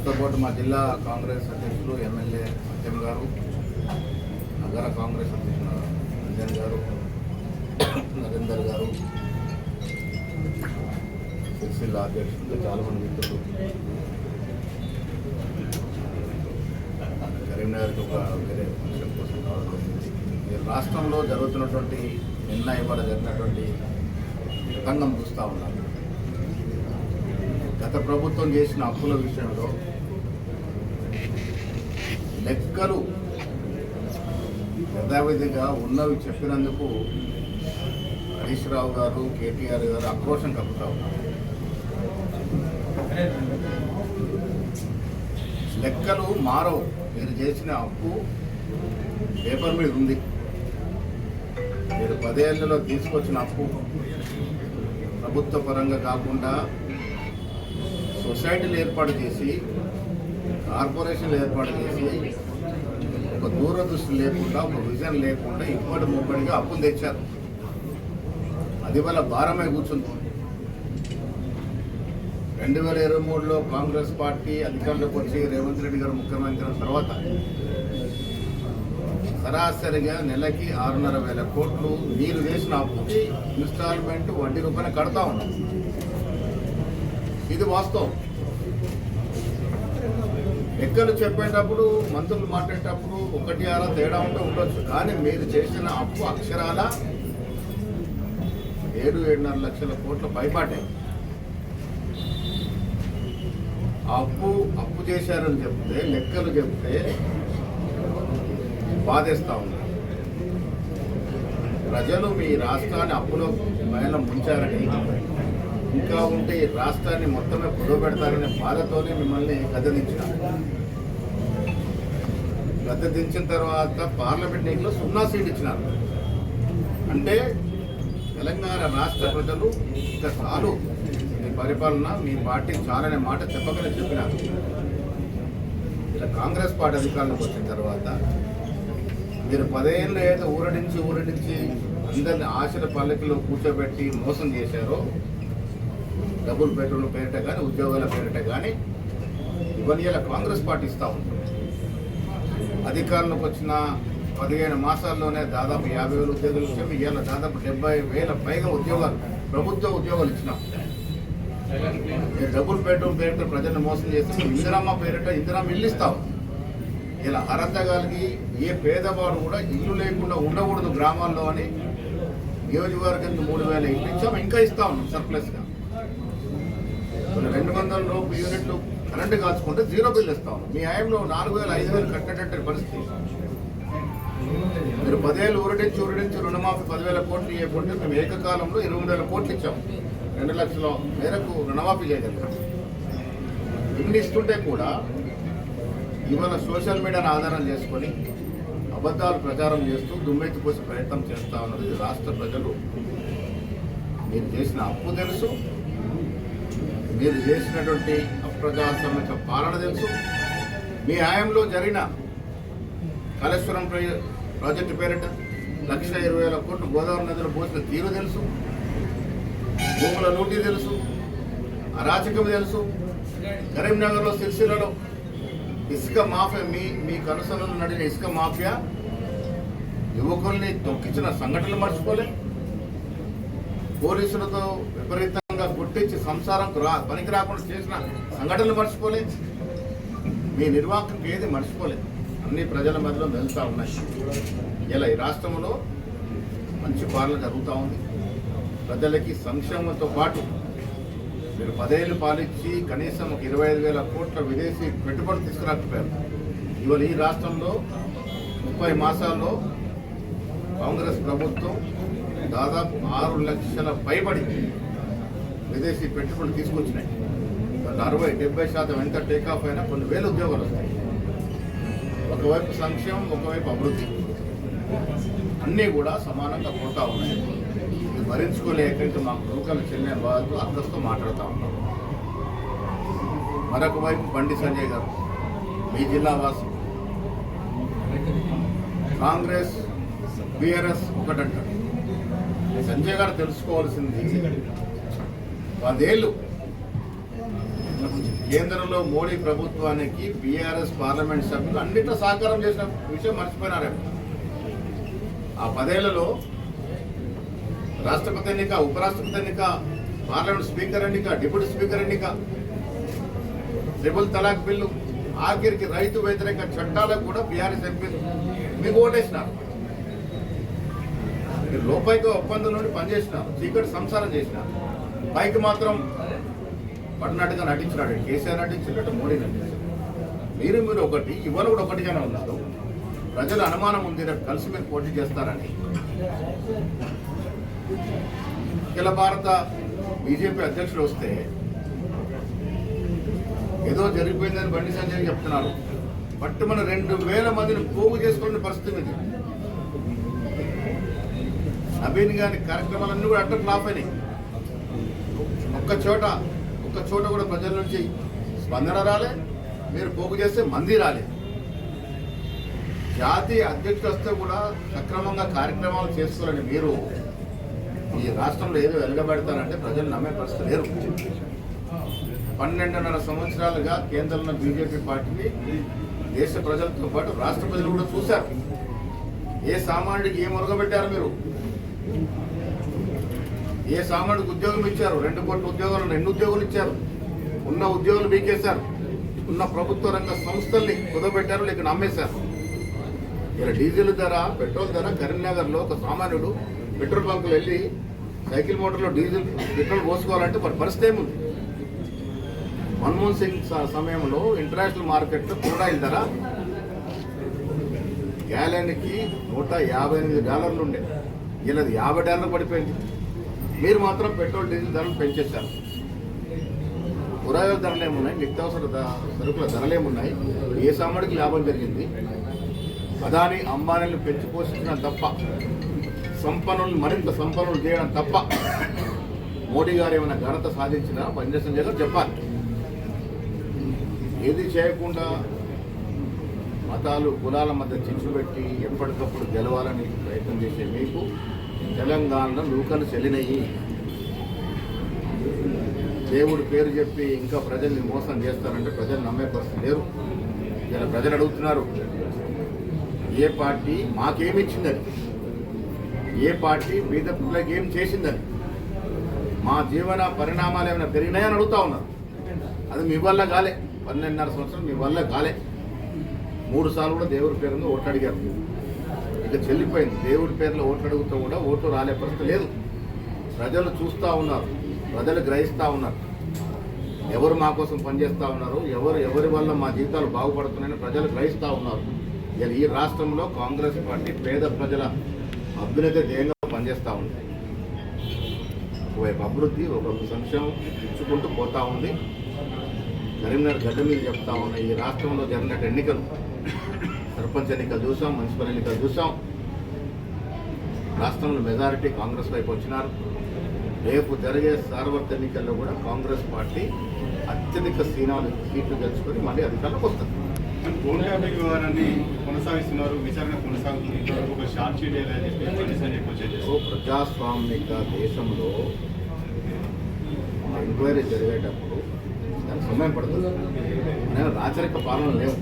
నాతో పాటు మా జిల్లా కాంగ్రెస్ అధ్యక్షులు ఎమ్మెల్యే సత్యం గారు, నగర కాంగ్రెస్ అధ్యక్షులు అంజన్ గారు, నరేందర్ గారు, సిరిసిల్ల అధ్యక్షులు చాలామంది మిత్రులు, కరీంనగర్కి ఒక వేరే ఫంక్షన్ కోసం రావడం జరిగింది. ఈ రాష్ట్రంలో జరుగుతున్నటువంటి నిన్న ఇవాళ జరిగినటువంటి రంగం చూస్తూ ఉన్నాను. గత ప్రభుత్వం చేసిన అప్పుల విషయంలో లెక్కలు యథావిధిగా ఉన్నవి చెప్పినందుకు హరీష్ రావు గారు, కేటీఆర్ గారు ఆక్రోశం కలుగుతూ ఉన్నారు. లెక్కలు మారవు. మీరు చేసిన అప్పు పేపర్ మీద ఉంది. మీరు 10 ఏళ్లలో తీసుకొచ్చిన అప్పు ప్రభుత్వ పరంగా కాకుండా సొసైటీలు ఏర్పాటు చేసి, కార్పొరేషన్లు ఏర్పాటు చేసి, ఒక దూరదృష్టి లేకుండా, ఒక విజన్ లేకుండా ఇప్పటి ముప్పటిగా అప్పులు తెచ్చారు. అది వల్ల భారమే కూర్చుంది. 2023లో కాంగ్రెస్ పార్టీ అధికారంలోకి వచ్చి రేవంత్ రెడ్డి గారు ముఖ్యమంత్రి అయిన తర్వాత సరాసరిగా నెలకి 6,500 కోట్లు మీరు చేసిన అప్పుకి ఇన్స్టాల్మెంట్ వడ్డీ రూపాయలు కడతా ఉన్నాం. ఇది వాస్తవం. లెక్కలు చెప్పేటప్పుడు, మంత్రులు మాట్లాడేటప్పుడు 1-6 తేడా ఉంటే ఉండొచ్చు. కానీ మీరు చేసిన అప్పు అక్షరాల 7-7.5 లక్షల కోట్ల పైపాటే. అప్పు చేశారని చెప్తే, లెక్కలు చెప్తే బాధేస్తూ ఉన్నారు. ప్రజలు మీ రాష్ట్రాన్ని అప్పులో మహిళ ముంచారని, ఇంకా ఉంటే ఈ రాష్ట్రాన్ని మొత్తమే కుదవబెడతారనే బాధతోనే మిమ్మల్ని గద్దెదించినారు. గద్దెదించిన తర్వాత పార్లమెంట్ ఎన్నికల్లో 0 సీట్ ఇచ్చినారు. అంటే తెలంగాణ రాష్ట్ర ప్రజలు ఇంకా చాలు, మీ పరిపాలన, మీ పార్టీ చాలనే మాట చెప్పకనే చెప్పినారు. ఇలా కాంగ్రెస్ పార్టీ అధికారంలోకి వచ్చిన తర్వాత మీరు 10 ఏళ్ళు ఏదో ఊరడించి అందరిని ఆశల పల్లకిలో కూర్చోబెట్టి మోసం చేశారో, డబుల్ బెడ్రూమ్ల పేరిట కానీ, ఉద్యోగాల పేరిట కానీ, ఇవన్నీ ఇలా కాంగ్రెస్ పార్టీ ఇస్తూ ఉంటుంది. అధికారంలోకి వచ్చిన 15 మాసాల్లోనే దాదాపు 50,000 ఉద్యోగాలు ఇచ్చాము. ఇవాళ దాదాపు 70,000 పైగా ఉద్యోగాలు, ప్రభుత్వ ఉద్యోగాలు ఇచ్చినాం. డబుల్ బెడ్రూమ్ పేరిట ప్రజలను మోసం చేస్తే ఇందిరమ్మ పేరిట ఇందిరమ్మ ఇల్లు ఇస్తాం. ఇలా అర్హత కలిగి ఏ పేదవాడు కూడా ఇల్లు లేకుండా ఉండకూడదు గ్రామాల్లో అని నియోజకవర్గానికి 3,000 ఇల్లు ఇచ్చాము. ఇంకా ఇస్తా ఉన్నాం సర్ప్లస్గా. 200 లోపు యూనిట్లు కరెంటు కాల్చుకుంటే 0 బిల్లు ఇస్తా ఉన్నాం. మీ హయాంలో 4,000, 5,000 కట్టేటట్టు పరిస్థితి. మీరు 10 ఏళ్ళు ఊరడించి రుణమాఫీ 10,000 కోట్లు ఇవ్వకుంటే మేము ఏకకాలంలో 23,000 కోట్లు ఇచ్చాము. 2 లక్షల మేరకు రుణమాఫీ చేయగలిగాం. ఇన్ని ఇస్తుంటే కూడా ఇవాళ సోషల్ మీడియాను ఆధారం చేసుకొని అబద్ధాలు ప్రచారం చేస్తూ దుమ్మెత్తిపోసే ప్రయత్నం చేస్తూ ఉన్నది రాష్ట్ర ప్రజలు. మీరు చేసిన అప్పు తెలుసు, మీరు చేసినటువంటి అప్రజాస్వామిక పాలన తెలుసు. మీ హయాంలో జరిగిన కాళేశ్వరం ప్రాజెక్టు పేరిట 1,20,000 కోట్లు గోదావరి నదిలో పోసిన తీరు తెలుసు. భూముల లూటీ తెలుసు, అరాచకం తెలుసు. కరీంనగర్లో, సిరిసిల్లలో ఇసుక మాఫియా, మీ కనుసనలు నడిన ఇసుక మాఫియా యువకుల్ని తొక్కించిన సంఘటనలు మర్చిపోలే. పోలీసులతో విపరీతంగా కొట్టించి సంసారం పనికి రాకుండా చేసిన సంఘటనలు మర్చిపోలే. మీ నిర్వాహకం ఏది మర్చిపోలే. అన్ని ప్రజల మధ్యలో వెళ్తూ ఉన్నాయి. ఇలా ఈ రాష్ట్రంలో మంచి పాలన జరుగుతూ ఉంది. ప్రజలకి సంక్షేమంతో పాటు మీరు 10 ఏళ్ళు పాలించి కనీసం ఒక 25,000 కోట్ల విదేశీ పెట్టుబడులు తీసుకురాకపోయారు. ఇవాళ ఈ రాష్ట్రంలో 30 మాసాల్లో కాంగ్రెస్ ప్రభుత్వం దాదాపు 6 లక్షల పైబడి విదేశీ పెట్టుబడులు తీసుకొచ్చినాయి. 60-70% ఎంత టేకాఫ్ అయినా కొన్ని వేల ఉద్యోగాలు వస్తాయి. ఒకవైపు సంక్షేమం, ఒకవైపు అభివృద్ధి, అన్నీ కూడా సమానంగా పోతా ఉన్నాయి. ఇది భరించుకోలేక మాకు లోకల్ చెందిన వాళ్ళు అక్కడితో మాట్లాడుతూ ఉన్నాం. మరొక వైపు బండి సంజయ్ గారు, మీ జిల్లా వాసు, కాంగ్రెస్ బీఆర్ఎస్ ఒకటంటారు. సంజయ్ గారు తెలుసుకోవాల్సింది 10 ఏళ్ళు కేంద్రంలో మోడీ ప్రభుత్వానికి బీఆర్ఎస్ పార్లమెంట్ సభ్యులు అన్నింటిలో సహకారం చేసిన విషయం మర్చిపోయినారేమో. ఆ 10 ఏళ్లలో రాష్ట్రపతి ఎన్నిక, ఉపరాష్ట్రపతి ఎన్నిక, పార్లమెంట్ స్పీకర్ ఎన్నిక, డిప్యూటీ స్పీకర్ ఎన్నిక, ట్రిపుల్ తలాక్ బిల్లు, ఆఖరికి రైతు వ్యతిరేక చట్టాలకు కూడా బీఆర్ఎస్ ఎంపీలు మీకు ఓటేసినారు. మీరు లోపైక ఒప్పందం నుండి పనిచేసినారు, చీకటి సంసారం చేసినారు. పైకి మాత్రం పడినట్టుగా నటించినాడు. కేసీఆర్ నటించినట్టు మోడీ నటించారు. మీరు ఒకటి, ఇవాళ కూడా ఒకటిగానే ఉన్నారు. ప్రజల అనుమానం ఉంది రేపు కలిసి మీరు పోటీ చేస్తారని. అఖిల భారత బీజేపీ అధ్యక్షుడు వస్తే ఏదో జరిగిపోయిందని బండి సంజయ్ చెప్తున్నారు. బట్ మన 2000 మందిని పోగు చేసుకునే పరిస్థితి ఇది. నవీన్ గారి కార్యక్రమాలన్నీ కూడా అట్ట ఫ్లాప్ అయినాయి. ఒక్క చోట కూడా ప్రజల నుంచి స్పందన రాలే. మీరు పోగు చేస్తే మంది రాలే. జాతీయ అధ్యక్షుడు వస్తే కూడా సక్రమంగా కార్యక్రమాలు చేసుకోవాలని మీరు ఈ రాష్ట్రంలో ఏదో వెలగబెడతారంటే ప్రజలు నమ్మే పరిస్థితి లేరు. 12.5 సంవత్సరాలుగా కేంద్రంలో బీజేపీ పార్టీని దేశ ప్రజలతో పాటు రాష్ట్ర ప్రజలు కూడా చూశారు. ఏ సామాన్యుడికి ఏం మురగబెట్టారు మీరు? ఏ సామాన్యుడికి ఉద్యోగం ఇచ్చారు? 2 కోట్ల ఉద్యోగాలు, 2 ఉద్యోగులు ఇచ్చారు. ఉన్న ఉద్యోగులు బీకేశారు. ఉన్న ప్రభుత్వ రంగ సంస్థల్ని కుదబెట్టారు, లేక నమ్మేశారు. ఇలా డీజిల్ ధర, పెట్రోల్ ధర, కరీంనగర్లో ఒక సామాన్యుడు పెట్రోల్ బంకులు వెళ్ళి సైకిల్ మోటార్లో పెట్రోల్ పోసుకోవాలంటే మరి పరిస్థితి ఏముంది? మన్మోహన్ సింగ్ సమయంలో ఇంటర్నేషనల్ మార్కెట్లో క్రూడాయిల్ ధర గ్యాలన్కి $158 ఉండే. ఇలా $50 పడిపోయింది. మీరు మాత్రం పెట్రోల్ డీజిల్ ధరలు పెంచేశారు. కూరగాయల ధరలు ఏమున్నాయి? నిత్యావసర సరుకుల ధరలు ఏమున్నాయి? ఏ సామాన్యుడికి లాభం జరిగింది? అదాని అంబానీలను పెంచి పోషించడం తప్ప, సంపన్నులను మరింత సంపన్నులు చేయడం తప్ప మోడీ గారు ఏమైనా ఘనత సాధించినా బండి సంజయ్ గారు చెప్పాలి. ఏది చేయకుండా మతాలు, కులాల మధ్య చిచ్చు పెట్టి ఎప్పటికప్పుడు గెలవాలని ప్రయత్నం చేసే మీకు తెలంగాణలో నూకలు చెల్లినయి. దేవుడి పేరు చెప్పి ఇంకా ప్రజల్ని మోసం చేస్తారంటే ప్రజలు నమ్మే పరిస్థితి లేరు. ఇలా ప్రజలు అడుగుతున్నారు, ఏ పార్టీ మాకేమిచ్చిందని, ఏ పార్టీ బీద పిల్లలకి ఏం చేసిందని, మా జీవన పరిణామాలు ఏమైనా పెరిగినాయని అడుగుతా ఉన్నారు. అది మీ వల్ల కాలే. 12.5 సంవత్సరం మీ వల్ల కాలే. 3 సార్లు కూడా దేవుడి పేరు మీద ఓట్లు అడిగారు. ఇక చెల్లిపోయింది. దేవుడి పేరులో ఓట్లు అడుగుతూ కూడా ఓట్లు రాలే పరిస్థితి లేదు. ప్రజలు చూస్తూ ఉన్నారు, ప్రజలు గ్రహిస్తూ ఉన్నారు. ఎవరు మా కోసం పనిచేస్తూ ఉన్నారు, ఎవరి వల్ల మా జీవితాలు బాగుపడుతున్నాయని ప్రజలు గ్రహిస్తూ ఉన్నారు. ఈ రాష్ట్రంలో కాంగ్రెస్ పార్టీ పేద ప్రజల అభ్యున్నతి ధ్యేయంగా పనిచేస్తూ ఉంది. ఒకవైపు అభివృద్ధి, ఒక సంక్షేమం ఇచ్చుకుంటూ పోతూ ఉంది. కరీంనగర్ గడ్డ మీద చెప్తా ఉన్నాయి. ఈ రాష్ట్రంలో జరిగిన ఎన్నికలు, సర్పంచ్ ఎన్నికలు చూసాం, మున్సిపల్ ఎన్నికలు చూసాం. రాష్ట్రంలో మెజారిటీ కాంగ్రెస్ వైపు వచ్చినారు. రేపు జరిగే సార్వత్రిక ఎన్నికల్లో కూడా కాంగ్రెస్ పార్టీ అత్యధిక సీట్లు గెలుచుకొని మళ్ళీ అధికారంలోకి వస్తుంది. కోల్కాపీ వివరాన్ని కొనసాగిస్తున్నారు, విచారణ కొనసాగుతుంది. ఒక షార్ట్ షీట్ ప్రజాస్వామిక దేశంలో ఎంక్వైరీ జరిగేటప్పుడు దానికి సమయం పడుతుంది. రాచరిక పాలన లేవు.